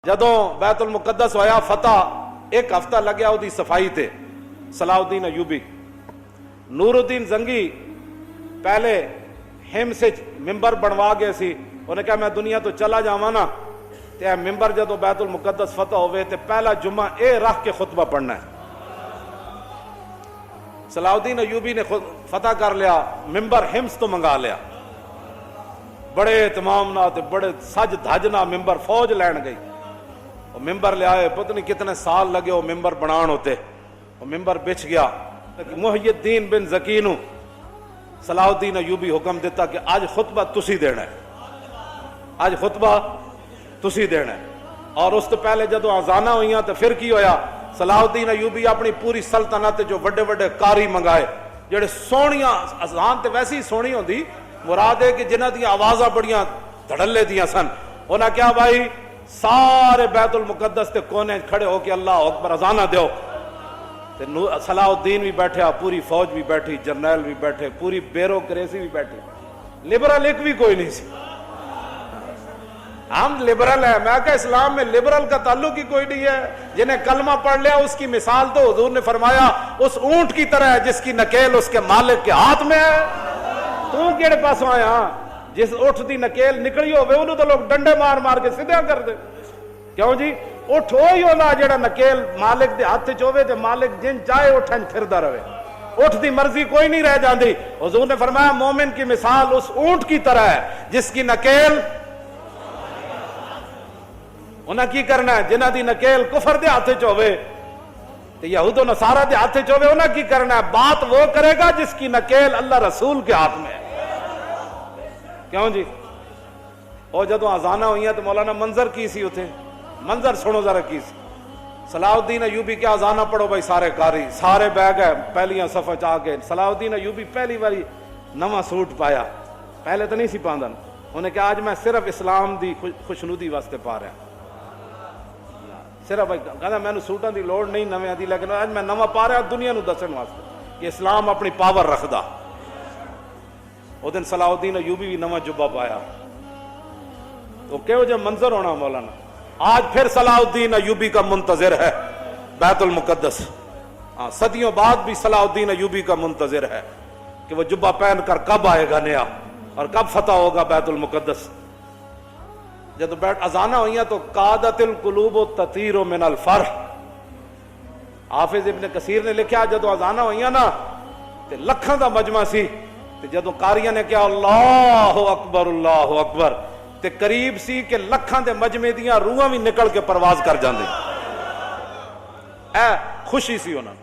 جدوں بیت المقدس ہویا فتح، ایک ہفتہ لگیا وہ صفائی تے صلاح الدین ایوبی۔ نور الدین زنگی پہلے ہم سے ممبر بنوا گئے سی، انہیں کہا میں دنیا تو چلا جاواں نا تے ممبر جدو بیت المقدس فتح ہوئے تے پہلا جمعہ اے رکھ کے خطبہ پڑھنا ہے۔ صلاح الدین ایوبی نے فتح کر لیا، ممبر ہمس تو منگا لیا، بڑے اہتمام نہ تے بڑے سج دھجنا ممبر فوج لین گئی، وہ ممبر لے آئے، پتہ نہیں کتنے سال لگے وہ ممبر بنان ہوتے، وہ ممبر بچ گیا۔ محی الدین بن زکی نو صلاح الدین ایوبی حکم دیتا کہ آج خطبہ تسی دینا ہے، آج خطبہ تسی دینا ہے۔ اور اس تو پہلے جدو آزانہ ہوئیاں تو پھر کی ہویا، صلاح الدین ایوبی اپنی پوری سلطنت جو بڑے بڑے قاری منگائے جڑے سونیاں، اذان تے ویسی سونی ہوندی، مراد ہے کہ جنہ دیا آوازاں بڑیاں دھڑلے دیاں سن، انہاں کیا بھائی سارے بیت المقدس تے کونے کھڑے ہو کے اللہ اکبر اذانہ دیو۔ صلاح الدین بھی بیٹھا، پوری فوج بھی بیٹھی، جرنیل بھی بیٹھے، پوری بیوروکریسی بھی بیٹھی، لبرل ایک بھی کوئی نہیں سی۔ ہم لبرل ہیں، میں کہا اسلام میں لبرل کا تعلق ہی کوئی نہیں ہے، جنہیں کلمہ پڑھ لیا اس کی مثال تو حضور نے فرمایا اس اونٹ کی طرح ہے جس کی نکیل اس کے مالک کے ہاتھ میں ہے۔ تو کیڑے پاس آیا جس اٹھ دی نکیل نکلی ہوئے انہوں تو لوگ ڈنڈے مار مار کے سدھا کر دے، کیوں جی اٹھ ہوئی ہونا جڑا نکیل مالک دے ہاتھ چوے تے مالک جن چاہے اٹھن پھردا رہے، اٹھ دی مرضی کوئی نہیں رہ جاندی۔ حضور نے فرمایا مومن کی مثال اس اونٹ کی طرح ہے جس کی نکیل، انہاں کی کرنا ہے جنہ دی نکیل کفر دے ہاتھ چوے تے یہود و نصارہ دے ہاتھ چوے، انہاں کی کرنا ہے بات وہ کرے گا جس کی نکیل اللہ رسول کے ہاتھ میں ہے، کیوں جی۔ اور جدو آزانہ ہوئیاں تو مولانا منظر کی سی اتھے، منظر سنو ذرا کی سی، صلاح الدین ایوبی کیا آزانہ پڑھو بھائی سارے قاری، سارے بہ گئے پہلیاں صفحہ چاہ کے، صلاح الدین ایوبی پہلی باری نواں سوٹ پایا، پہلے تو نہیں سی پاندن، انہیں کہا آج میں صرف اسلام دی خوشنودی واسطے پا رہا، صرف کہنا میں نے سوٹاں دی لوڑ نہیں نویں دی، لیکن آج میں نواں پا رہا دنیا نو دسن واسطے کہ اسلام اپنی پاور رکھدا۔ وہ دن صلاح الدین ایوبی بھی نواں جبہ پایا، تو کہو جو منظر ہونا مولانا۔ آج پھر صلاح الدین ایوبی کا منتظر ہے بیت المقدس، صدیوں بعد بھی صلاح الدین ایوبی کا منتظر ہے کہ وہ جبہ پہن کر کب آئے گا نیا اور کب فتح ہوگا بیت المقدس۔ جب بیٹھ اذانہ ہوئیاں تو قادت القلوب تطیر من الفرح، حافظ ابن کثیر نے لکھا جدو اذانہ ہوئیاں نا تے لکھاں دا مجمع سی، تے جدو قاریاں نے کہا اللہ اکبر اللہ اکبر تے قریب سی کہ لکھاں دے مجمع دیاں روحاں بھی نکل کے پرواز کر جاندے، اے خوشی سی انہاں۔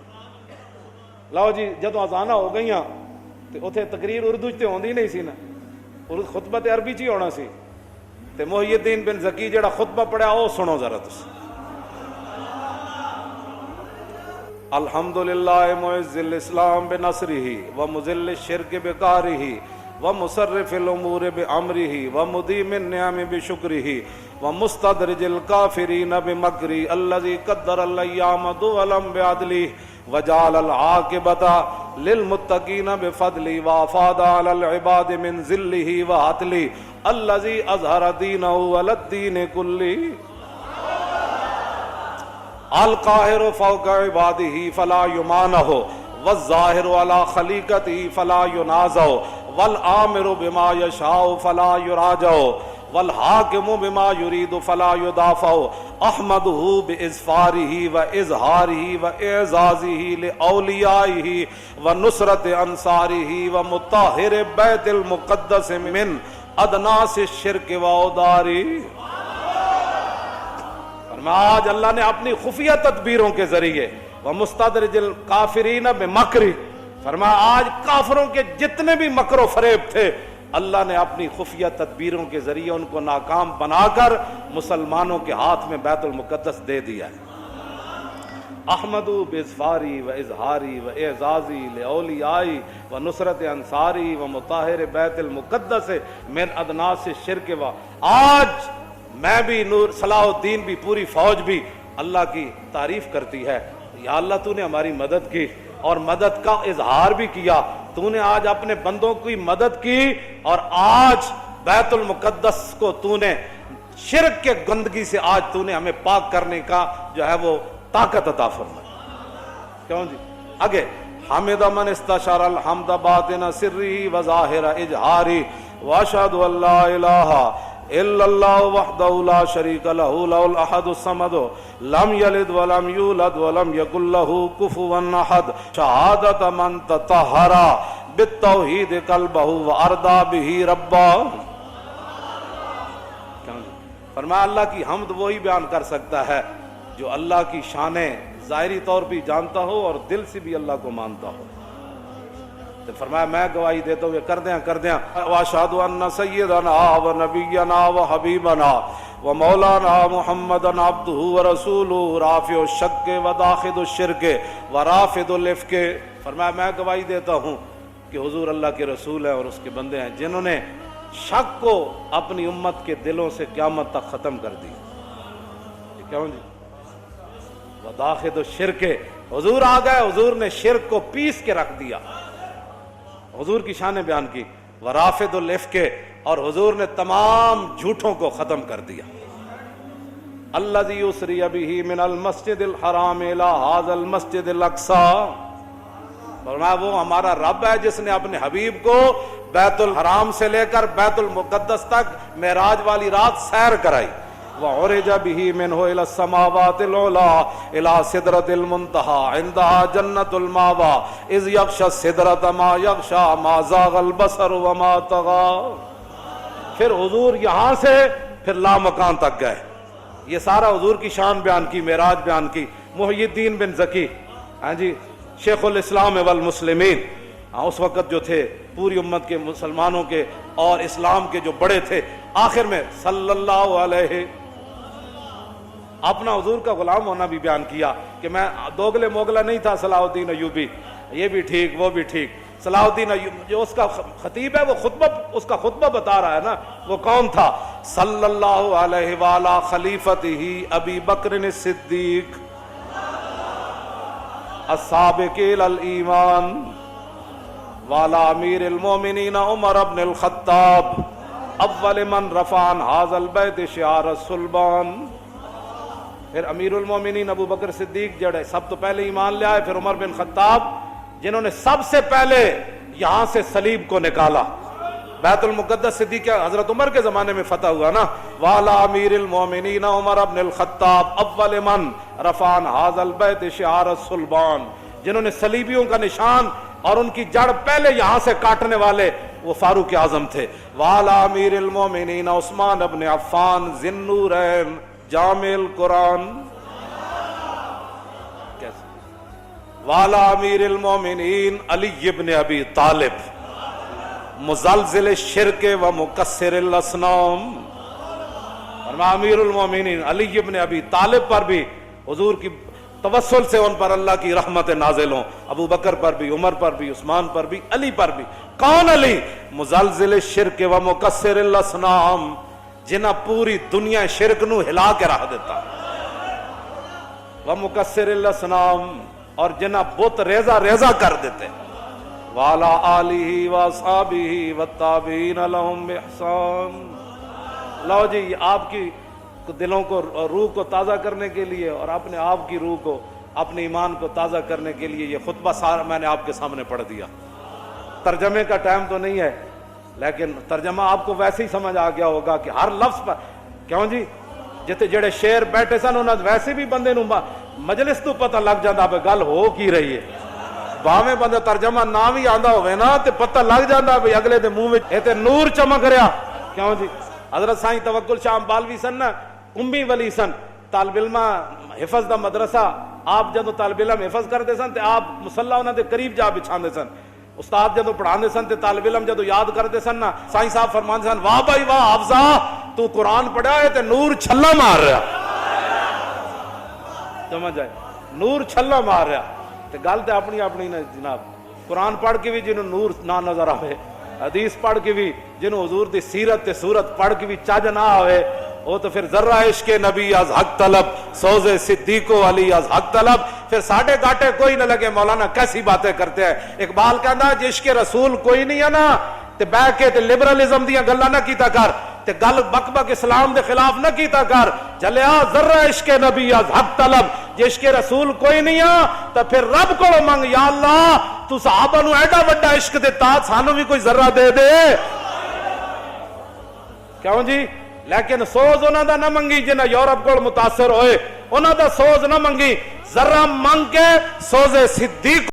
لو جی جدو اذانہ ہو گئیاں تے اتھے تقریر اردو تے ہوندی نہیں سی نا، خطبہ تے عربی چی ہونا سی، تے محی الدین بن زکی جڑا خطبہ پڑھا او سنو ذرا تس۔ الحمدللہ معز الاسلام بنصرہ ومذل الشرک بقارہ ومصرف الامور بامرہ ومدیم النعم بشکرہ ومستدرج الکافرین بمکرہ الذی قدر الایام دولا بعدلہ وجعل العاقبۃ للمتقین بفضلہ وافاض علی العباد من ذلہ وعدلہ الذی اظہر دینہ علی الدین کلہ القاہر فوق عبادہ فلا یمانہ والظاہر علی خلیقتہ فلا ینازع والآمر بما یشاء فلا یراجع والحاکم بما یرید فلا یدافع احمدہ باظفارہ واظہارہ واعزازہ لاولیائہ ونصرت انصارہ ومطہر بیت المقدس من ادناس الشرک واودارہ۔ آج اللہ نے اپنی خفیہ تدبیروں کے ذریعے ومستدرج الکافرین بمکرہ، فرمایا آج کافروں کے جتنے بھی مکر و فریب تھے اللہ نے اپنی خفیہ تدبیروں کے ذریعے ان کو ناکام بنا کر مسلمانوں کے ہاتھ میں بیت المقدس دے دیا ہے۔ احمدو باظفاری و اظہاری و اعزازی لاولیائی و نصرت انصاری و مطہر بیت المقدس من ادناس الشرک و۔ آج میں بھی نور صلاح الدین بھی پوری فوج بھی اللہ کی تعریف کرتی ہے، یا اللہ تو نے ہماری مدد کی اور مدد کا اظہار بھی کیا، تو نے آج اپنے بندوں کی مدد کی اور آج بیت المقدس کو تو نے شرک کے گندگی سے آج تو نے ہمیں پاک کرنے کا جو ہے وہ طاقت عطا فرمائی. کیوں جی آگے حمد من استشار الحمد باطن سری و ظاہر اجہاری واشهد ان لا الہ الا اللہ وحدہ لا شریک لہ لہ الاحد الصمد لم یلد ولم یولد ولم یکن لہ کفوا احد شہادت من تطہر بالتوحید قلبہ وارضى بہ ربا. فرمایا اللہ کی حمد وہی بیان کر سکتا ہے جو اللہ کی شانیں ظاہری طور بھی جانتا ہو اور دل سے بھی اللہ کو مانتا ہو. تو فرمایا میں گواہی دیتا ہوں کر دیں واشهد ان سیدنا و نبینا و حبیبنا و مولانا محمدن عبدہ و رسولہ رافع الشک و داخل الشرک و رافض الافک. فرمایا میں گواہی دیتا ہوں کہ حضور اللہ کے رسول ہیں اور اس کے بندے ہیں جنہوں نے شک کو اپنی امت کے دلوں سے قیامت تک ختم کر دی. کیوں جی وداخل الشرک حضور آ گئے, حضور نے شرک کو پیس کے رکھ دیا, حضور کی شان بیان کی. ورافض الافک اور حضور نے تمام جھوٹوں کو ختم کر دیا. الذی یسری بہ من المسجد الحرام الی ھذا المسجد الاقصی. فرمایا وہ ہمارا رب ہے جس نے اپنے حبیب کو بیت الحرام سے لے کر بیت المقدس تک معراج والی رات سیر کرائی. وعرج به منه الى السماوات العلى الى سدرۃ المنتهى عندها جنۃ الماوى اذ یغشى السدرۃ ما یغشى ما زاغ البصر وما طغى. پھر حضور یہاں سے پھر لامکان تک گئے. یہ سارا حضور کی شان بیان کی, معراج بیان کی. محی الدین بن زکی ہاں جی شیخ الاسلام والمسلمین اس وقت جو تھے پوری امت کے مسلمانوں کے اور اسلام کے جو بڑے تھے, آخر میں صلی اللہ علیہ اپنا حضور کا غلام ہونا بھی بیان کیا کہ میں دوگلے موگلا نہیں تھا. صلاح الدین ایوبی یہ بھی ٹھیک وہ بھی ٹھیک. صلاح الدین ایوبی جو اس کا خطیب ہے وہ اس کا خطبہ بتا رہا ہے نا, وہ کون تھا؟ صلی اللہ علیہ وعلی خلیفتہ ابی بکر الصدیق السابق الی الایمان وعلی امیر المومنین عمر بن الخطاب اول من رفع عن ھذا البیت شعار الصلبان. پھر امیر المومنین ابو بکر صدیق جڑے سب تو پہلے ایمان لے آئے, پھر عمر بن خطاب جنہوں نے سب سے پہلے یہاں سے صلیب کو نکالا. بیت المقدس صدیق حضرت عمر کے زمانے میں فتح ہوا نا. والا امیر المومنین عمر بن الخطاب اول من رفع عن ھذا البیت شعار الصلبان, جنہوں نے صلیبیوں کا نشان اور ان کی جڑ پہلے یہاں سے کاٹنے والے وہ فاروق اعظم تھے. والا امیر المومنین عثمان بن عفان ذی النورین جامع القرآن. والا امیر المومنین علی بن ابی طالب مزلزل الشرک و مکسر الاصنام. امیر المومنین علی بن ابی طالب پر بھی حضور کی توسل سے ان پر اللہ کی رحمت نازل ہوں. ابو بکر پر بھی, عمر پر بھی, عثمان پر بھی, علی پر بھی. کون علی؟ مزلزل الشرک و مکسر الاصنام, جنہ پوری دنیا شرک نو ہلا کے رکھ دیتا. و مکسر الاصنام, اور جنہ بت ریزہ ریزہ کر دیتے. والا آلہ و اصحابہ والتابعین لہم بإحسان. لو جی آپ کی دلوں کو, روح کو تازہ کرنے کے لیے اور اپنے آپ کی روح کو, اپنے ایمان کو تازہ کرنے کے لیے یہ خطبہ سارا میں نے آپ کے سامنے پڑھ دیا. ترجمے کا ٹائم تو نہیں ہے, لیکن ترجمہ آپ کو ویسے ہی سمجھ آ گیا ہوگا کہ ہر لفظ پر. کیوں جی جتے جڑے شیر بیٹھے سن انہاں ویسے بھی بندے نوں مجلس تو پتہ لگ جاندا بے گل ہو کی رہی ہے. باویں بندہ ترجمہ نہ بھی آندا ہوئے نا تے پتہ لگ جاندا بھئی اگلے دے منہ وچ اے تے نور چمک رہا. کیوں جی حضرت سائیں توکل شاہ بالوی سن نا, کمبی ولی سن, طالب علم حفظ دا مدرسہ. آپ جدو طالب علم حفظ کرتے سن تے آپ مصلی انہاں دے قریب جا بچھاندے سن. استاد جدو پڑھاندے سن تے طالب علم جدو یاد کرتے سن نا, سائیں صاحب فرماندے سن واہ بھائی واہ حافظہ تو قرآن پڑھا ہے تے نور چھلا مار رہا. سمجھ آئے, نور چھلا مار رہا. تے گل تے اپنی اپنی نے جناب. قرآن پڑھ کے بھی جنہوں نور نہ نظر آئے, حدیث پڑھ کے بھی جنہوں حضور دی سیرت تے صورت پڑھ کے بھی چج نہ آئے, وہ تو پھر ذرہ عشق نبی از حق طلب, سوز صدیق و علی از حق طلب. پھر ساڑھے گاٹے کوئی نہ لگے مولانا کیسی باتیں کرتے ہیں. اقبال کہندا عشق رسول کوئی نہیں ہے نا تے بہ کے تے لبرلزم دیاں گلاں نہ کیتا کر. تے گل بک بک اسلام دے خلاف نہ کیتا کر، چلیا ذرہ عشق نبی از حق طلب، جے عشق رسول کوئی نہیں تو پھر رب کو منگ، یا اللہ تو صحابہ نو ایڈا وڈا عشق دیتا، سانو بھی کوئی ذرہ دے دے۔ کیوں جی؟ لیکن سوز انہاں دا نہ منگی جنہ یورپ کو متاثر ہوئے، انہاں دا سوز نہ منگی، ذرہ منگ کے سوز صدیق